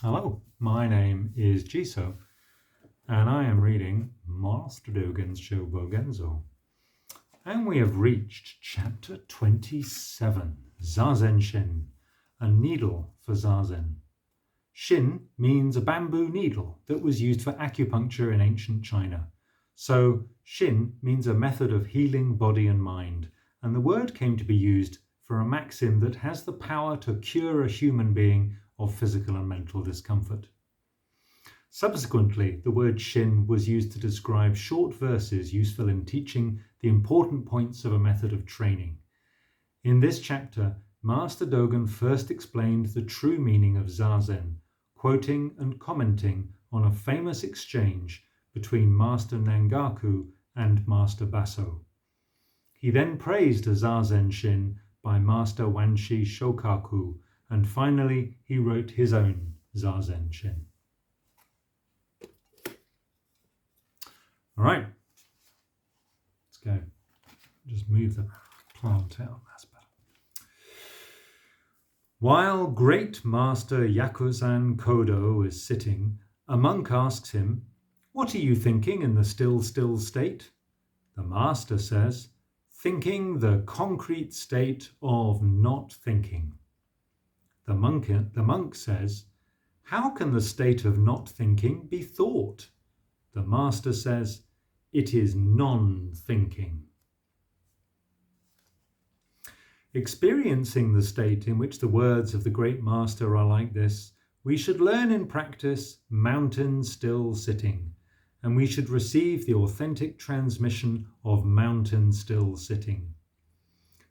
Hello, my name is Jiso, and I am reading Master Dōgen's Shōbōgenzō. And we have reached chapter 27, Zazenshin, a needle for Zazen. Shin means a bamboo needle that was used for acupuncture in ancient China. So Shin means a method of healing body and mind, and the word came to be used for a maxim that has the power to cure a human being of physical and mental discomfort. Subsequently, the word Shin was used to describe short verses useful in teaching the important points of a method of training. In this chapter, Master Dōgen first explained the true meaning of Zazen, quoting and commenting on a famous exchange between Master Nangaku and Master Baso. He then praised a Zazenshin by Master Wanshi Shokaku, and finally he wrote his own Zazenshin. All right, let's go. Just move the plant out. That's better. While great Master Yakuzan Kodo is sitting, a monk asks him, "What are you thinking in the still state?" The master says, "Thinking the concrete state of not thinking." The monk says, "How can the state of not thinking be thought?" The master says, "It is non-thinking." Experiencing the state in which the words of the great master are like this, we should learn in practice mountain still sitting, and we should receive the authentic transmission of mountain still sitting.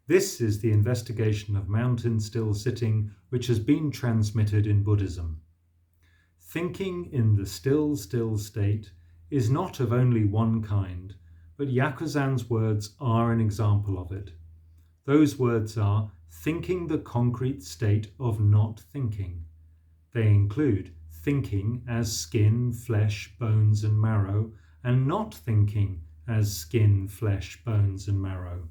This is the investigation of mountain still sitting which has been transmitted in Buddhism. Thinking in the still state is not of only one kind, but Yakuzan's words are an example of it. Those words are thinking the concrete state of not thinking. They include thinking as skin, flesh, bones and marrow, and not thinking as skin, flesh, bones and marrow.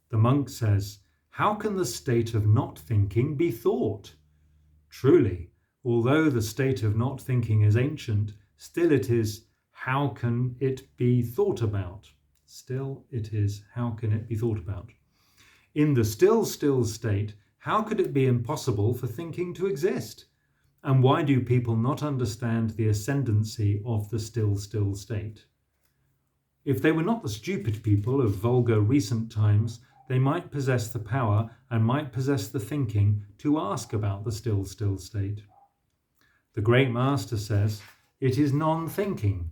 The monk says, "How can the state of not thinking be thought?" Truly, although the state of not thinking is ancient, still it is, how can it be thought about? Still it is, how can it be thought about? In the still state, how could it be impossible for thinking to exist? And why do people not understand the ascendancy of the still state? If they were not the stupid people of vulgar recent times, they might possess the power and might possess the thinking to ask about the still state. The great master says, it is non-thinking.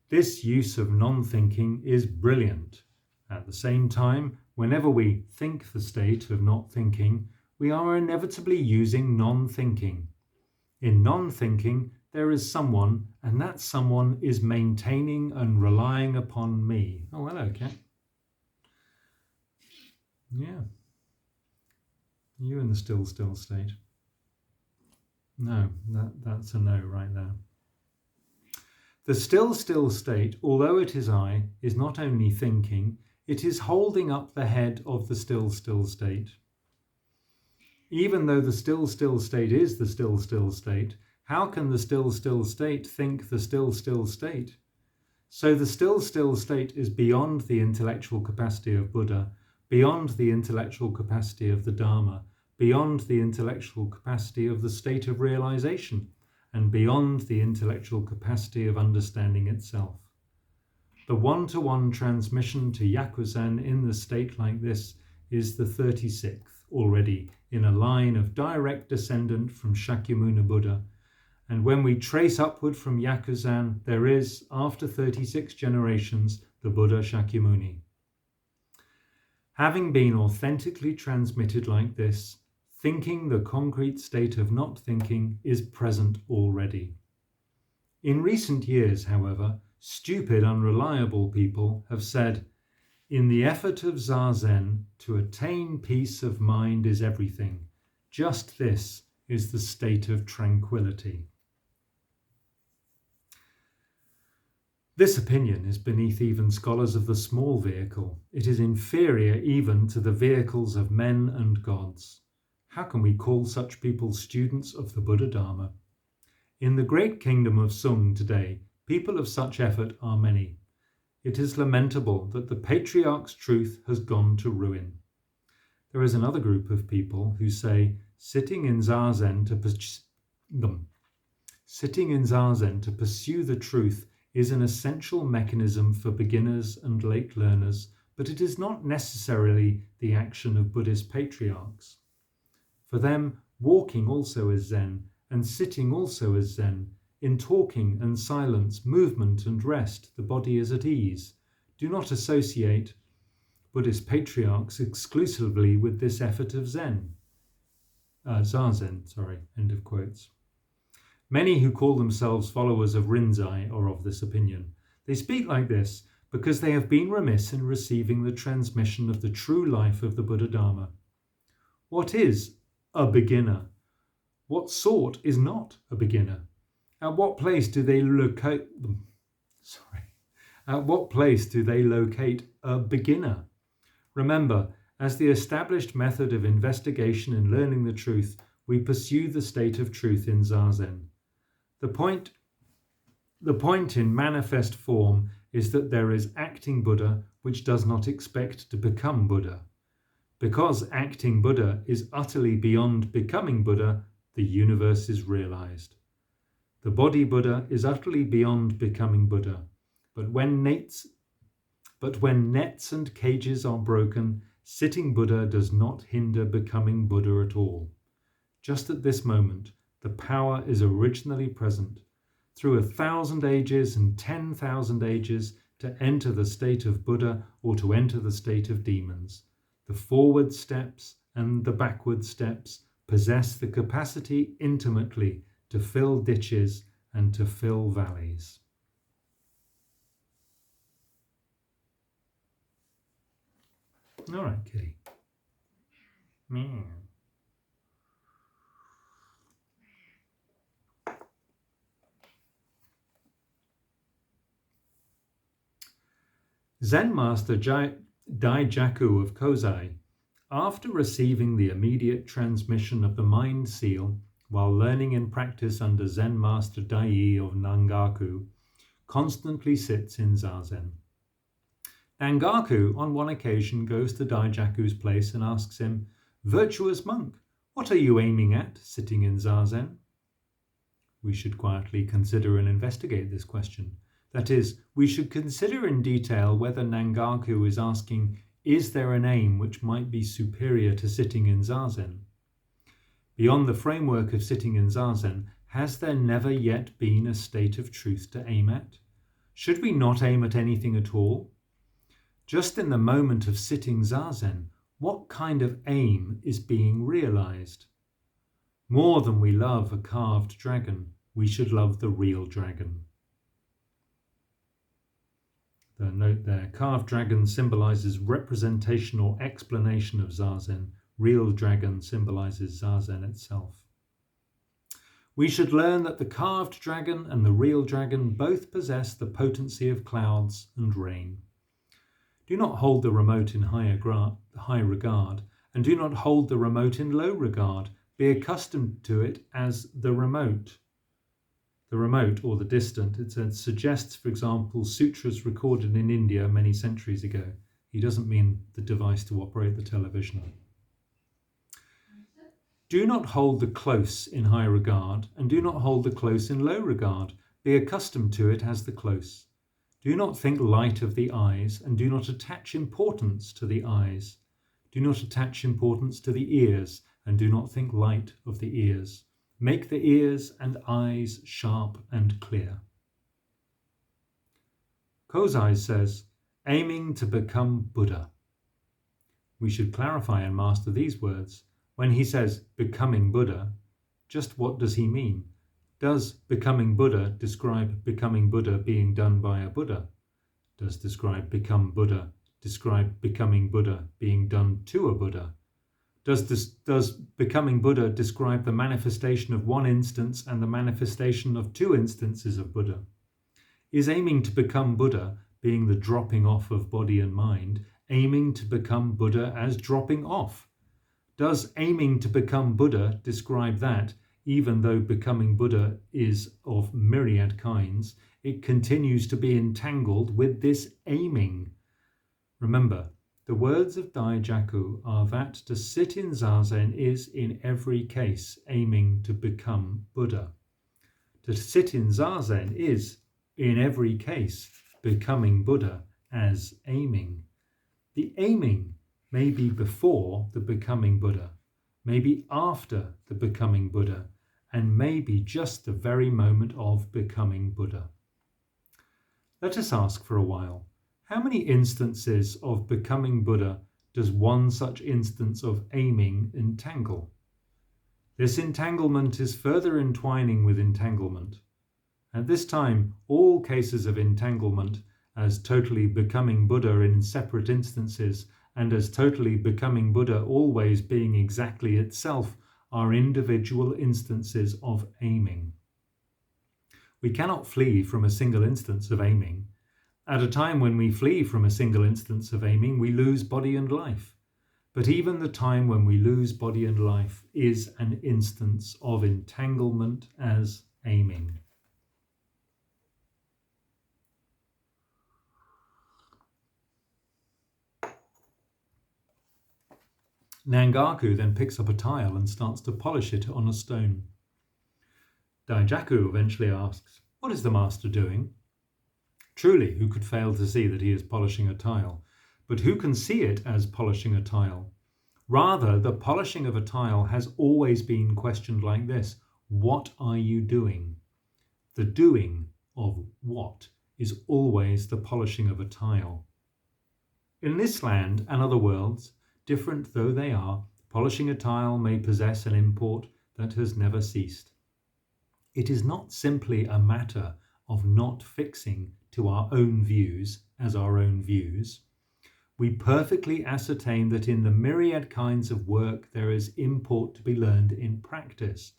This use of non-thinking is brilliant. At the same time, whenever we think the state of not thinking, we are inevitably using non-thinking. In non-thinking, there is someone, and that someone is maintaining and relying upon me. Oh, hello, cat. Yeah. You in the still state. No, that's a no right there. The still state, although it is I, is not only thinking, it is holding up the head of the still state. Even though the still state is the still state, how can the still state think the still state? So the still state is beyond the intellectual capacity of Buddha, beyond the intellectual capacity of the Dharma, beyond the intellectual capacity of the state of realization, and beyond the intellectual capacity of understanding itself. The one-to-one transmission to Yakuzan in the state like this is the 36th already in a line of direct descendant from Shakyamuni Buddha. And when we trace upward from Yakuzan, there is, after 36 generations, the Buddha Shakyamuni. Having been authentically transmitted like this, thinking the concrete state of not thinking is present already. In recent years, however, stupid, unreliable people have said, "In the effort of Zazen, to attain peace of mind is everything. Just this is the state of tranquility." This opinion is beneath even scholars of the small vehicle. It is inferior even to the vehicles of men and gods. How can we call such people students of the Buddha Dharma? In the great kingdom of Sung today, people of such effort are many. It is lamentable that the patriarch's truth has gone to ruin. There is another group of people who say sitting in Zazen to pursue the truth is an essential mechanism for beginners and late learners, but it is not necessarily the action of Buddhist patriarchs. For them, walking also is Zen, and sitting also is Zen. In talking and silence, movement and rest, the body is at ease. Do not associate Buddhist patriarchs exclusively with this effort of Zazen. End of quotes. Many who call themselves followers of Rinzai are of this opinion. They speak like this because they have been remiss in receiving the transmission of the true life of the Buddha Dharma. What is a beginner? What sort is not a beginner? At what place do they locate a beginner? Remember, as the established method of investigation in learning the truth, we pursue the state of truth in Zazen. The point in manifest form is that there is acting Buddha which does not expect to become Buddha. Because acting Buddha is utterly beyond becoming Buddha, the universe is realized. The body Buddha is utterly beyond becoming Buddha. But when nets and cages are broken, sitting Buddha does not hinder becoming Buddha at all. Just at this moment, the power is originally present, through 1,000 ages and 10,000 ages, to enter the state of Buddha or to enter the state of demons. The forward steps and the backward steps possess the capacity intimately to fill ditches and to fill valleys. All right, kitty. Meow. Zen Master Daijaku of Kozai, after receiving the immediate transmission of the mind seal while learning in practice under Zen Master Dai of Nangaku, constantly sits in Zazen. Nangaku on one occasion goes to Daijaku's place and asks him, "Virtuous monk, what are you aiming at sitting in Zazen?" We should quietly consider and investigate this question. That is, we should consider in detail whether Nangaku is asking, is there an aim which might be superior to sitting in Zazen? Beyond the framework of sitting in Zazen, has there never yet been a state of truth to aim at? Should we not aim at anything at all? Just in the moment of sitting Zazen, what kind of aim is being realized? More than we love a carved dragon, we should love the real dragon. The note there, carved dragon symbolizes representation or explanation of Zazen. Real dragon symbolizes Zazen itself. We should learn that the carved dragon and the real dragon both possess the potency of clouds and rain. Do not hold the remote in high regard, and do not hold the remote in low regard. Be accustomed to it as the remote. The remote, or the distant, it suggests, for example, sutras recorded in India many centuries ago. He doesn't mean the device to operate the television. Do not hold the close in high regard, and do not hold the close in low regard. Be accustomed to it as the close. Do not think light of the eyes, and do not attach importance to the eyes. Do not attach importance to the ears, and do not think light of the ears. Make the ears and eyes sharp and clear. Kozai says, aiming to become Buddha. We should clarify and master these words. When he says becoming Buddha, just what does he mean? Does becoming Buddha describe becoming Buddha being done by a Buddha? Does describe become Buddha describe becoming Buddha being done to a Buddha? Does becoming Buddha describe the manifestation of one instance and the manifestation of two instances of Buddha? Is aiming to become Buddha, being the dropping off of body and mind, aiming to become Buddha as dropping off? Does aiming to become Buddha describe that, even though becoming Buddha is of myriad kinds, it continues to be entangled with this aiming? Remember, the words of Daijaku are that to sit in Zazen is in every case aiming to become Buddha. To sit in Zazen is, in every case, becoming Buddha as aiming. The aiming may be before the becoming Buddha, maybe after the becoming Buddha, and maybe just the very moment of becoming Buddha. Let us ask for a while, how many instances of becoming Buddha does one such instance of aiming entangle? This entanglement is further entwining with entanglement. At this time, all cases of entanglement as totally becoming Buddha in separate instances and as totally becoming Buddha always being exactly itself are individual instances of aiming. We cannot flee from a single instance of aiming. At a time when we flee from a single instance of aiming, we lose body and life. But even the time when we lose body and life is an instance of entanglement as aiming. Nangaku then picks up a tile and starts to polish it on a stone. Daijaku eventually asks, "What is the master doing?" Truly, who could fail to see that he is polishing a tile? But who can see it as polishing a tile? Rather, the polishing of a tile has always been questioned like this: what are you doing? The doing of what is always the polishing of a tile. In this land and other worlds, different though they are, polishing a tile may possess an import that has never ceased. It is not simply a matter of not fixing to our own views as our own views. We perfectly ascertain that in the myriad kinds of work there is import to be learned in practice.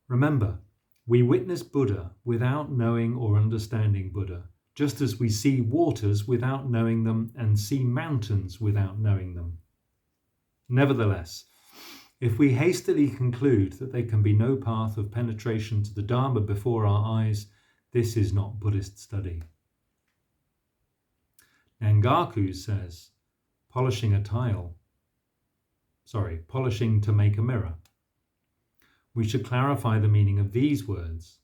Remember, we witness Buddha without knowing or understanding Buddha, just as we see waters without knowing them and see mountains without knowing them. Nevertheless, if we hastily conclude that there can be no path of penetration to the Dharma before our eyes, this is not Buddhist study. Nangaku says, polishing to make a mirror. We should clarify the meaning of these words.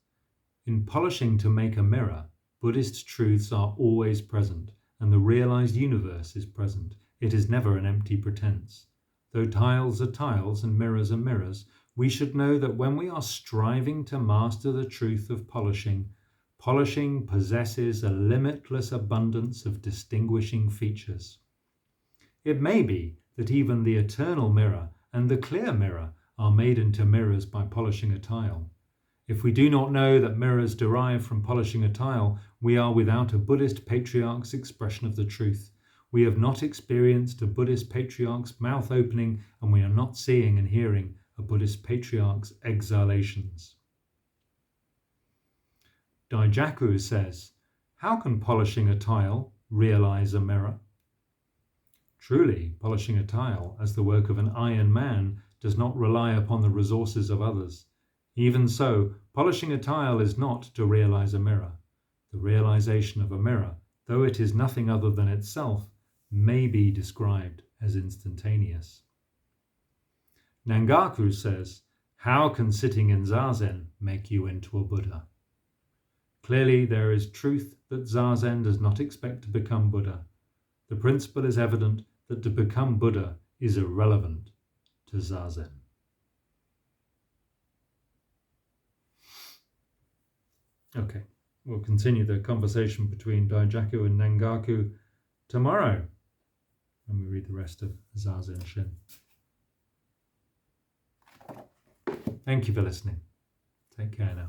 In polishing to make a mirror, Buddhist truths are always present, and the realized universe is present. It is never an empty pretense. Though tiles are tiles and mirrors are mirrors, we should know that when we are striving to master the truth of polishing, polishing possesses a limitless abundance of distinguishing features. It may be that even the eternal mirror and the clear mirror are made into mirrors by polishing a tile. If we do not know that mirrors derive from polishing a tile, we are without a Buddhist patriarch's expression of the truth. We have not experienced a Buddhist patriarch's mouth opening, and we are not seeing and hearing a Buddhist patriarch's exhalations. Daijaku says, how can polishing a tile realize a mirror? Truly, polishing a tile as the work of an iron man does not rely upon the resources of others. Even so, polishing a tile is not to realize a mirror. The realization of a mirror, though it is nothing other than itself, may be described as instantaneous. Nangaku says, how can sitting in Zazen make you into a Buddha? Clearly, there is truth that Zazen does not expect to become Buddha. The principle is evident that to become Buddha is irrelevant to Zazen. Okay, we'll continue the conversation between Daijaku and Nangaku tomorrow when we read the rest of Zazenshin. Thank you for listening. Take care now.